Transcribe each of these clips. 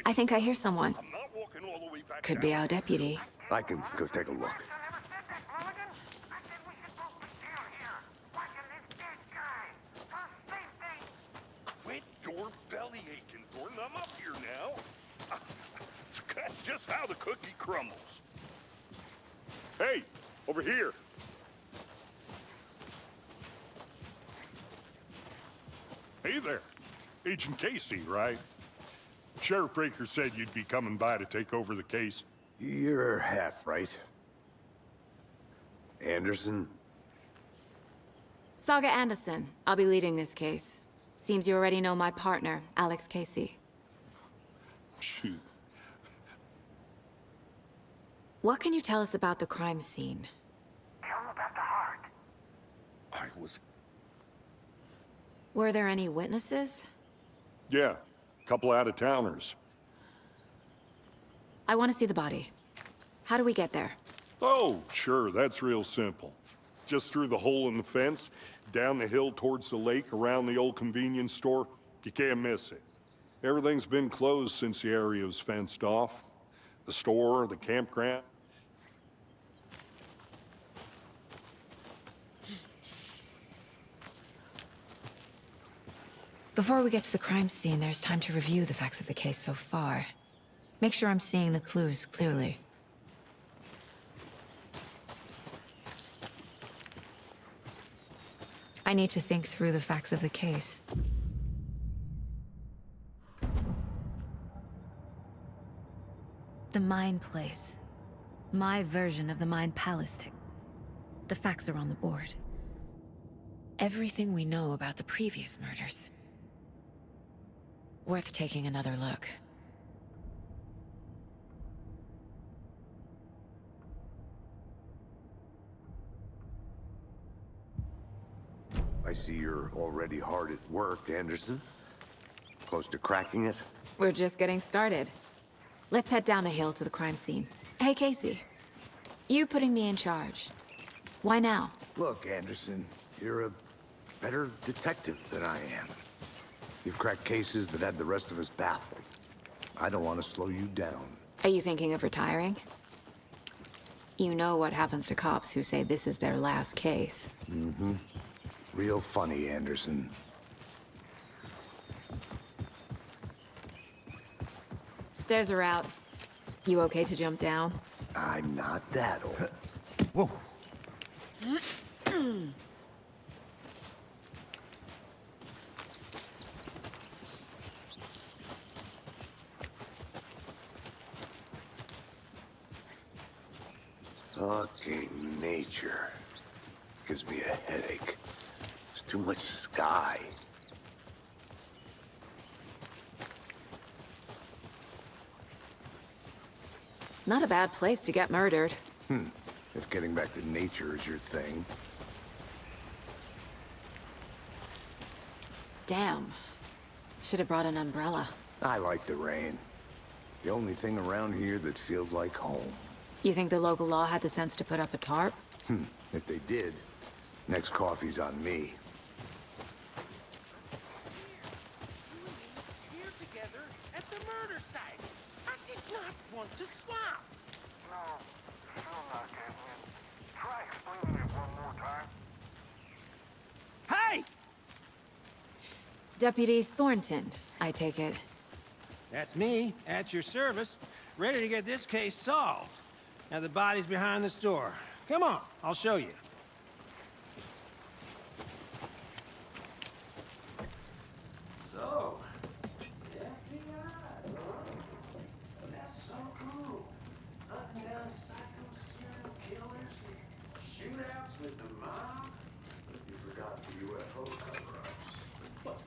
I think I hear someone. I'm not walking all the way back Could be down. our deputy. I can go take a look. Quit your belly aching, Thornton. I'm up here now. That's just how the cookie crumbles. Hey, over here. Hey there. Agent Casey, right? Sheriff Breaker said you'd be coming by to take over the case. You're half right. Anderson? Saga Anderson. I'll be leading this case. Seems you already know my partner, Alex Casey. Shoot. What can you tell us about the crime scene? Tell him about the heart. I was... Were there any witnesses? Yeah, couple out-of-towners. I want to see the body. How do we get there? Oh, sure, that's real simple. Just through the hole in the fence, down the hill towards the lake, around the old convenience store. You can't miss it. Everything's been closed since the area was fenced off. The store, the campground. Before we get to the crime scene, there's time to review the facts of the case so far. Make sure I'm seeing the clues clearly. I need to think through the facts of the case. The Mine Place. My version of the Mine Palace. The facts are on the board. Everything we know about the previous murders. Worth taking another look. I see you're already hard at work, Anderson. Close to cracking it? We're just getting started. Let's head down the hill to the crime scene. Hey, Casey. You putting me in charge. Why now? Look, Anderson, you're a better detective than I am. You've cracked cases that had the rest of us baffled. I don't want to slow you down. Are you thinking of retiring? You know what happens to cops who say this is their last case. Mm-hmm. Real funny, Anderson. Stairs are out. You okay to jump down? I'm not that old. Whoa. Fucking nature. Gives me a headache. There's too much sky. Not a bad place to get murdered. If getting back to nature is your thing. Damn. Should have brought an umbrella. I like the rain. The only thing around here that feels like home. You think the local law had the sense to put up a tarp? If they did, next coffee's on me. Here together at the murder site. I did not want to swap. No, still not getting it. Try explaining it one more time. Hey! Deputy Thornton, I take it. That's me, at your service, ready to get this case solved. Now the body's behind the store. Come on, I'll show you. So, FBI, that's so cool. Hunting down psycho serial killers, shootouts with the mob. You forgot the UFO cover-ups. What?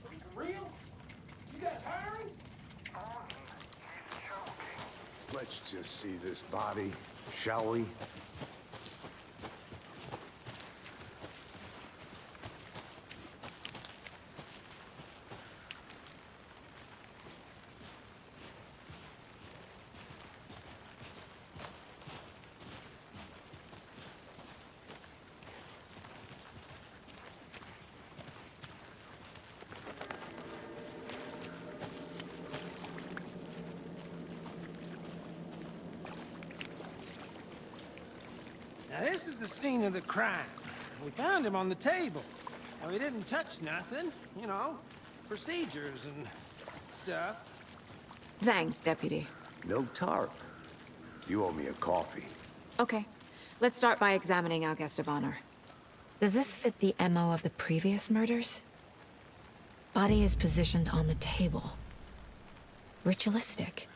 Are you real? You guys hiring? Let's just see this body, shall we? Now, this is the scene of the crime. We found him on the table. And we didn't touch nothing, you know, procedures and stuff. Thanks, Deputy. No tarp. You owe me a coffee. Okay, let's start by examining our guest of honor. Does this fit the MO of the previous murders? Body is positioned on the table. Ritualistic.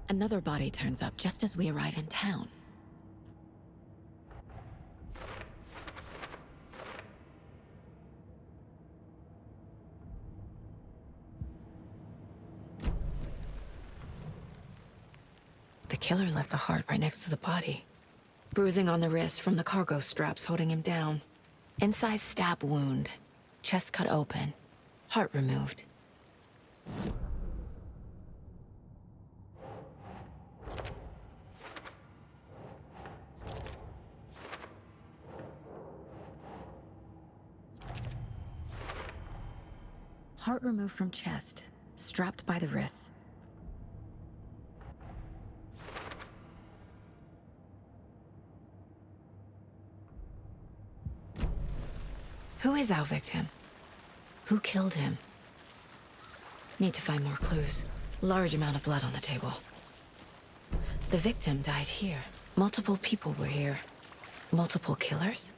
Another body turns up just as we arrive in town. The killer left the heart right next to the body. Bruising on the wrist from the cargo straps holding him down. Incised stab wound. Chest cut open. Heart removed. Heart removed from chest, strapped by the wrists. Who is our victim? Who killed him? Need to find more clues. Large amount of blood on the table. The victim died here. Multiple people were here. Multiple killers?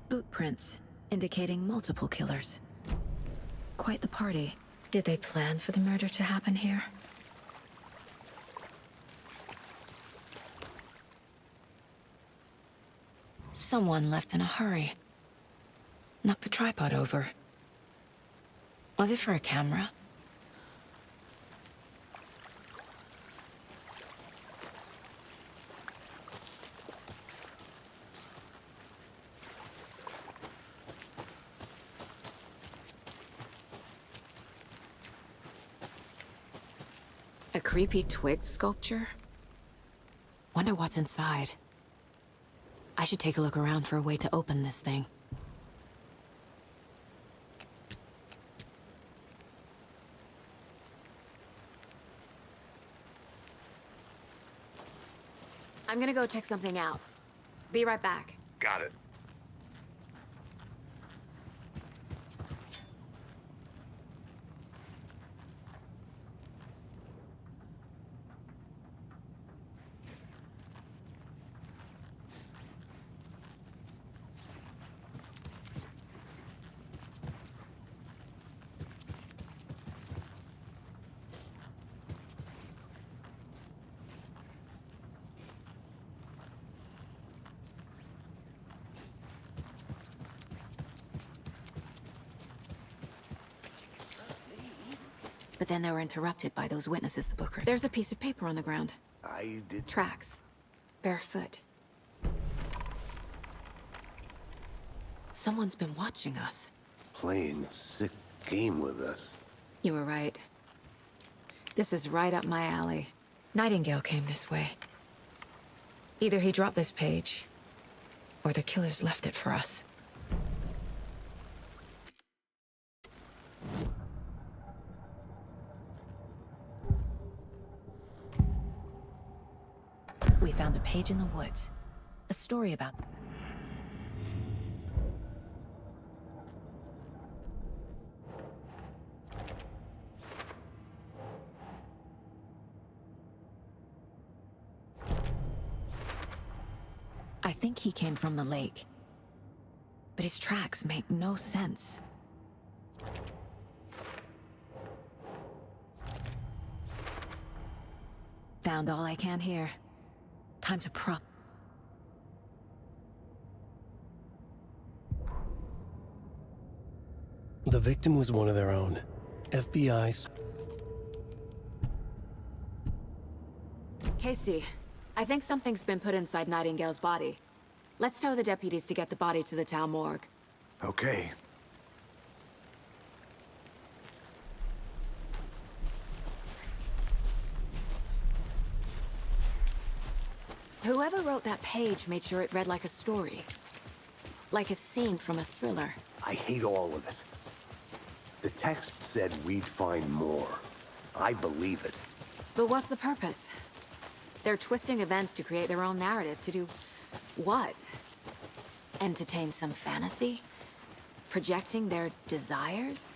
Boot prints, indicating multiple killers. Quite the party. Did they plan for the murder to happen here? Someone left in a hurry. Knocked the tripod over. Was it for a camera? A creepy twig sculpture? Wonder what's inside. I should take a look around for a way to open this thing. I'm gonna go check something out. Be right back. Got it. But then they were interrupted by those witnesses the book read. There's a piece of paper on the ground. I did. Tracks. Barefoot. Someone's been watching us. Playing a sick game with us. You were right. This is right up my alley. Nightingale came this way. Either he dropped this page, or the killers left it for us. We found a page in the woods. A story about... I think he came from the lake. But his tracks make no sense. Found all I can here. Time to prop. The victim was one of their own. FBI's. Casey, I think something's been put inside Nightingale's body. Let's tell the deputies to get the body to the town morgue. Okay. Whoever wrote that page made sure it read like a story. Like a scene from a thriller. I hate all of it. The text said we'd find more. I believe it. But what's the purpose? They're twisting events to create their own narrative. To do what? Entertain some fantasy? Projecting their desires?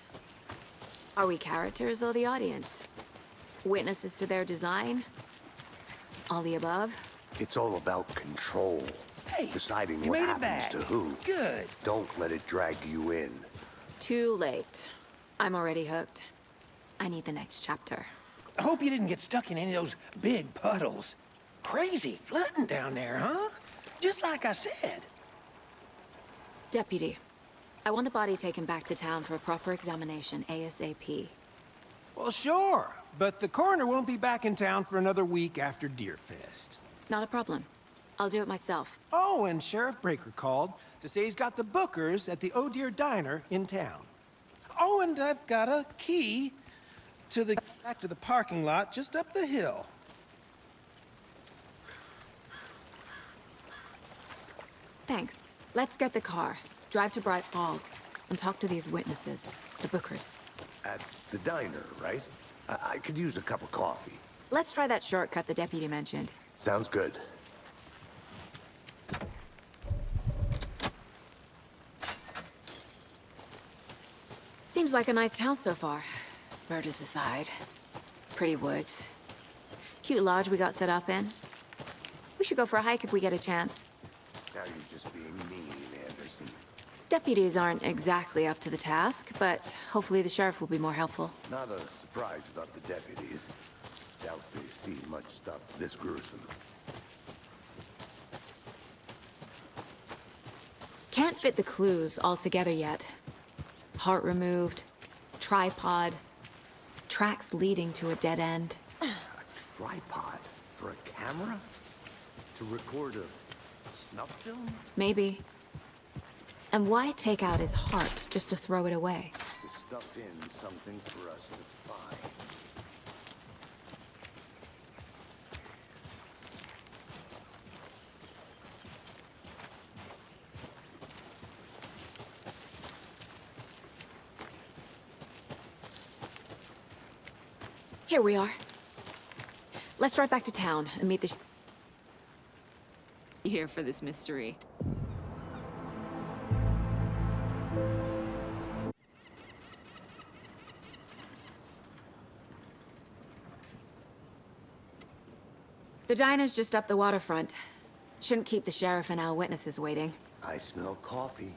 Are we characters or the audience? Witnesses to their design? All the above? It's all about control. Hey, deciding you what made it happens back. to who. Good. Don't let it drag you in. Too late. I'm already hooked. I need the next chapter. I hope you didn't get stuck in any of those big puddles. Crazy flooding down there, huh? Just like I said. Deputy, I want the body taken back to town for a proper examination, ASAP. Well, sure, but the coroner won't be back in town for another week after Deerfest. Not a problem. I'll do it myself. Oh, and Sheriff Breaker called to say he's got the bookers at the Oh Dear Diner in town. Oh, and I've got a key to the back to the parking lot just up the hill. Thanks. Let's get the car, drive to Bright Falls, and talk to these witnesses, the bookers. At the diner, right? I could use a cup of coffee. Let's try that shortcut the deputy mentioned. Sounds good. Seems like a nice town so far. Murders aside. Pretty woods. Cute lodge we got set up in. We should go for a hike if we get a chance. Now you're just being mean, Anderson. Deputies aren't exactly up to the task, but hopefully the sheriff will be more helpful. Not a surprise about the deputies. Doubt they see much stuff this gruesome. Can't fit the clues all together yet. Heart removed, tripod, tracks leading to a dead end. A tripod? For a camera? To record a snuff film? Maybe. And why take out his heart just to throw it away? To stuff in something for us to find. Here we are. Let's drive back to town and meet the here for this mystery. The diner's just up the waterfront. Shouldn't keep the sheriff and our witnesses waiting. I smell coffee.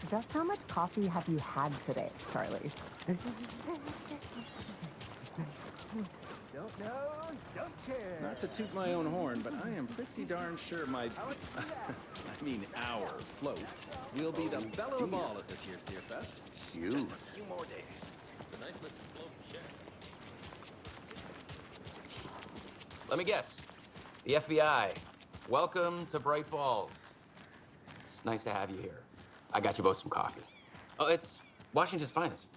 Just how much coffee have you had today, Charlie? Not to toot my own horn, but I am pretty darn sure my... I mean our float will be the belle of the ball at this year's Deerfest. Huge. Just a few more days. It's a nice looking float, Sheriff. Let me guess. The FBI. Welcome to Bright Falls. It's nice to have you here. I got you both some coffee. Oh, it's Washington's finest.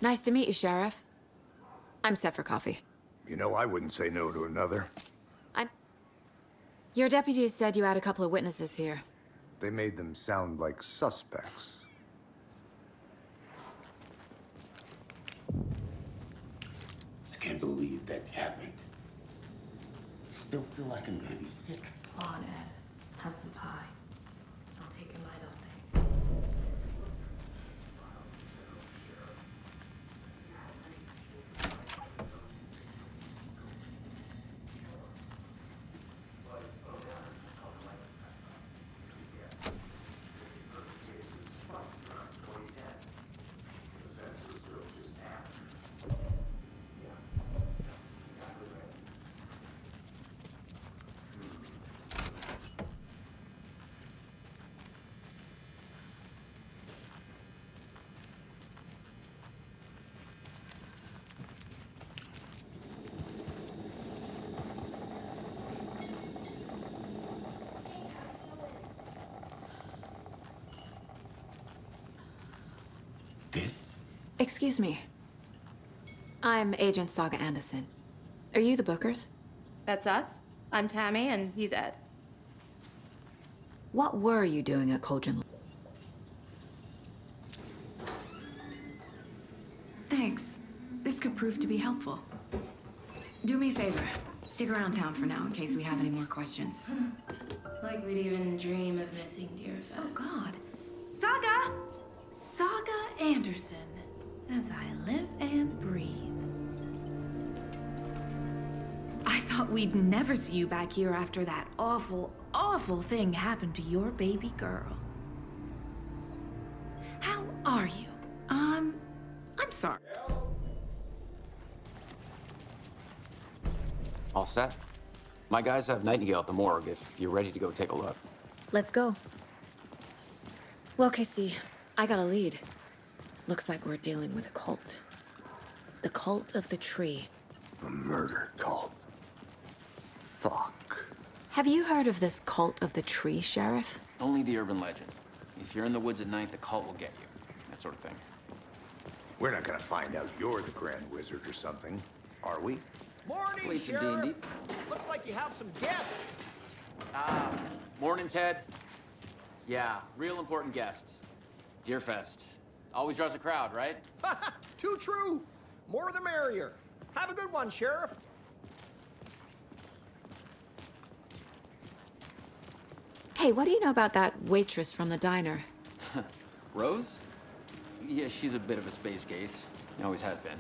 Nice to meet you, Sheriff. I'm set for coffee. You know, I wouldn't say no to another. Your deputies said you had a couple of witnesses here. They made them sound like suspects. I can't believe that happened. I still feel like I'm gonna be sick. Come on, Ed. Have some pie. I'll take your mind off things. this? Excuse me. I'm Agent Saga Anderson. Are you the bookers? That's us. I'm Tammy, and he's Ed. What were you doing at Cauldron? Thanks. This could prove to be helpful. Do me a favor. Stick around town for now in case we have any more questions. Like we'd even dream of missing Deerfest. Oh, God. Saga! Saga Anderson. As I live and breathe. I thought we'd never see you back here after that awful, awful thing happened to your baby girl. How are you? I'm sorry. All set? My guys have Nightingale at the morgue if you're ready to go take a look. Let's go. Well, Casey, I got a lead. Looks like we're dealing with a cult. The cult of the tree. A murder cult. Fuck. Have you heard of this cult of the tree, Sheriff? Only the urban legend. If you're in the woods at night, the cult will get you. That sort of thing. We're not gonna find out you're the Grand Wizard or something, are we? Morning, Wait, some Sheriff. D&D. Looks like you have some guests. Morning, Ted. Yeah, real important guests. Deerfest. Always draws a crowd, right? Too true. More the merrier. Have a good one, Sheriff. Hey, what do you know about that waitress from the diner? Rose? Yeah, she's a bit of a space case. Always has been.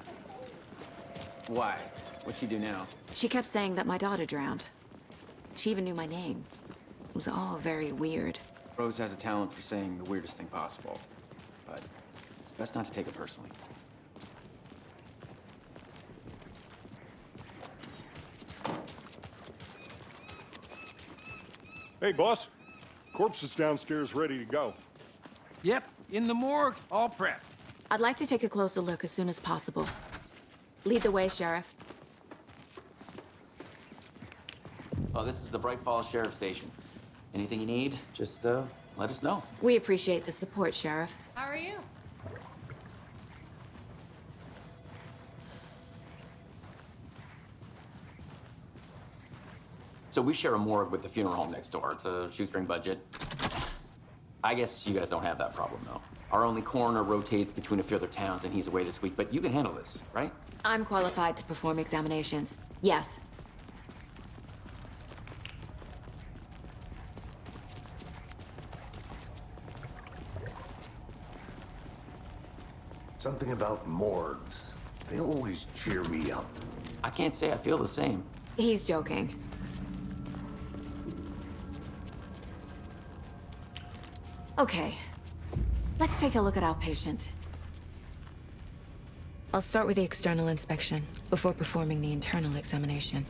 Why? What'd she do now? She kept saying that my daughter drowned. She even knew my name. It was all very weird. Rose has a talent for saying the weirdest thing possible. But it's best not to take it personally. Hey, boss. Corpse is downstairs ready to go. Yep, in the morgue, all prepped. I'd like to take a closer look as soon as possible. Lead the way, Sheriff. Oh, this is the Bright Falls Sheriff Station. Anything you need, just let us know. We appreciate the support, Sheriff. How are you? So we share a morgue with the funeral home next door. It's a shoestring budget. I guess you guys don't have that problem, though. Our only coroner rotates between a few other towns, and he's away this week, but you can handle this, right? I'm qualified to perform examinations. Yes. Something about morgues. They always cheer me up. I can't say I feel the same. He's joking. Okay. Let's take a look at our patient. I'll start with the external inspection before performing the internal examination.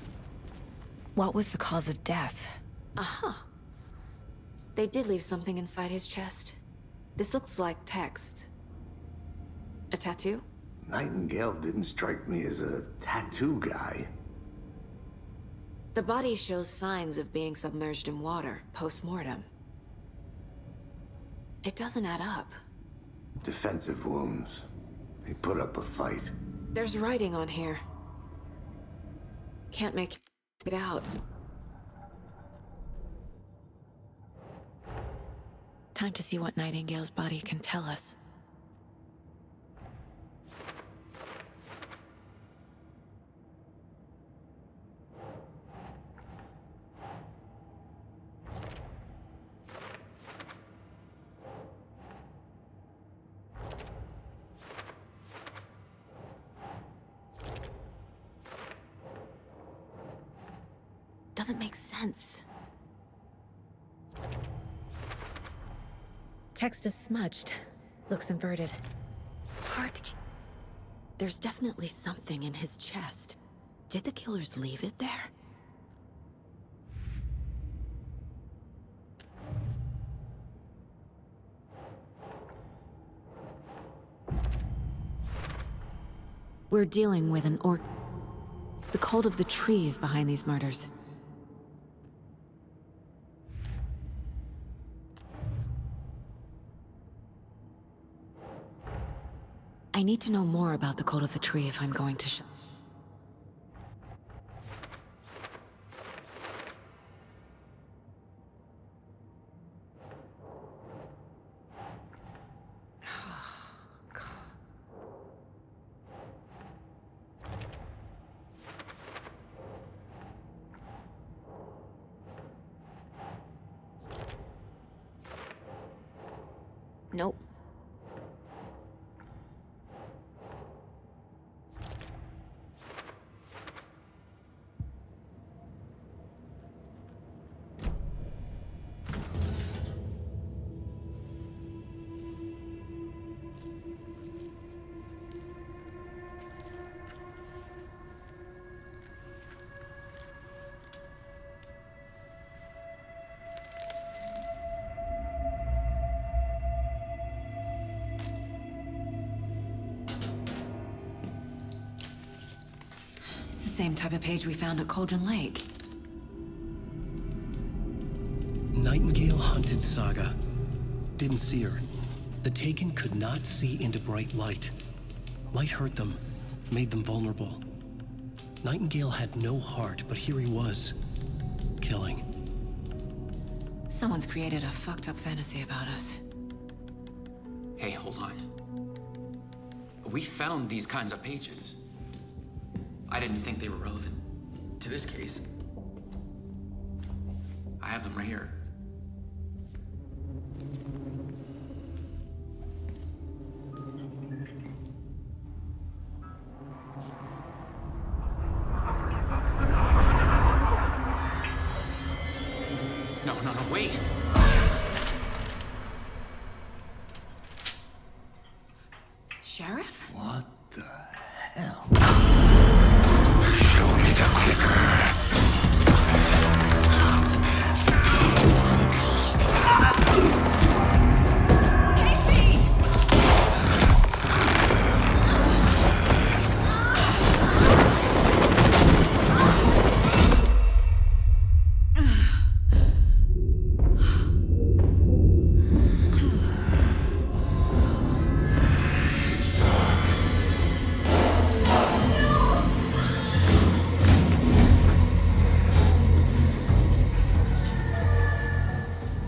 What was the cause of death? Aha. They did leave something inside his chest. This looks like text. A tattoo? Nightingale didn't strike me as a tattoo guy. The body shows signs of being submerged in water post-mortem. It doesn't add up. Defensive wounds. He put up a fight. There's writing on here. Can't make it out. Time to see what Nightingale's body can tell us. Doesn't make sense. Text is smudged. Looks inverted. Heart. There's definitely something in his chest. Did the killers leave it there? We're dealing with an The cult of the tree is behind these murders. I need to know more about the code of the tree if I'm going to Nope. Same type of page we found at Cauldron Lake. Nightingale hunted Saga. Didn't see her. The Taken could not see into bright light. Light hurt them, made them vulnerable. Nightingale had no heart, but here he was, killing. Someone's created a fucked up fantasy about us. Hey, hold on. We found these kinds of pages. I didn't think they were relevant to this case. I have them right here. No, wait! Sheriff? What the hell? Show me the clicker.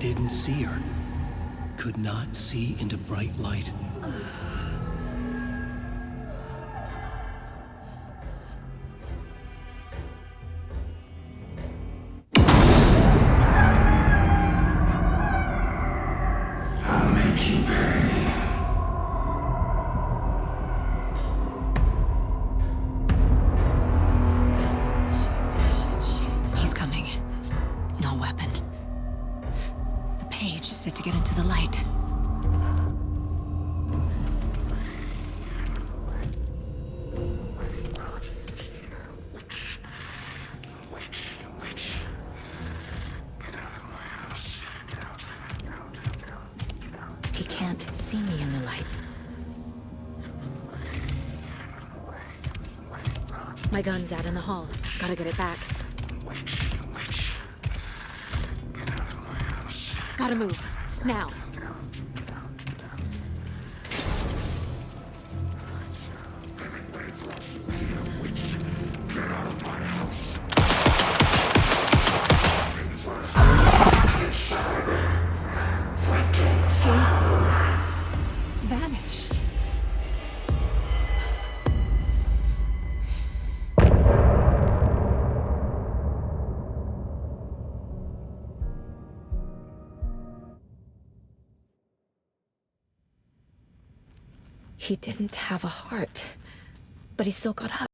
Didn't see her. Could not see into bright light. I'll make you pay. Shit. He's coming. No weapon. The page set to get into the light. He can't see me in the light. My gun's out in the hall. Gotta get it back. Gotta move. Now. Vanished. He didn't have a heart, but he still got up.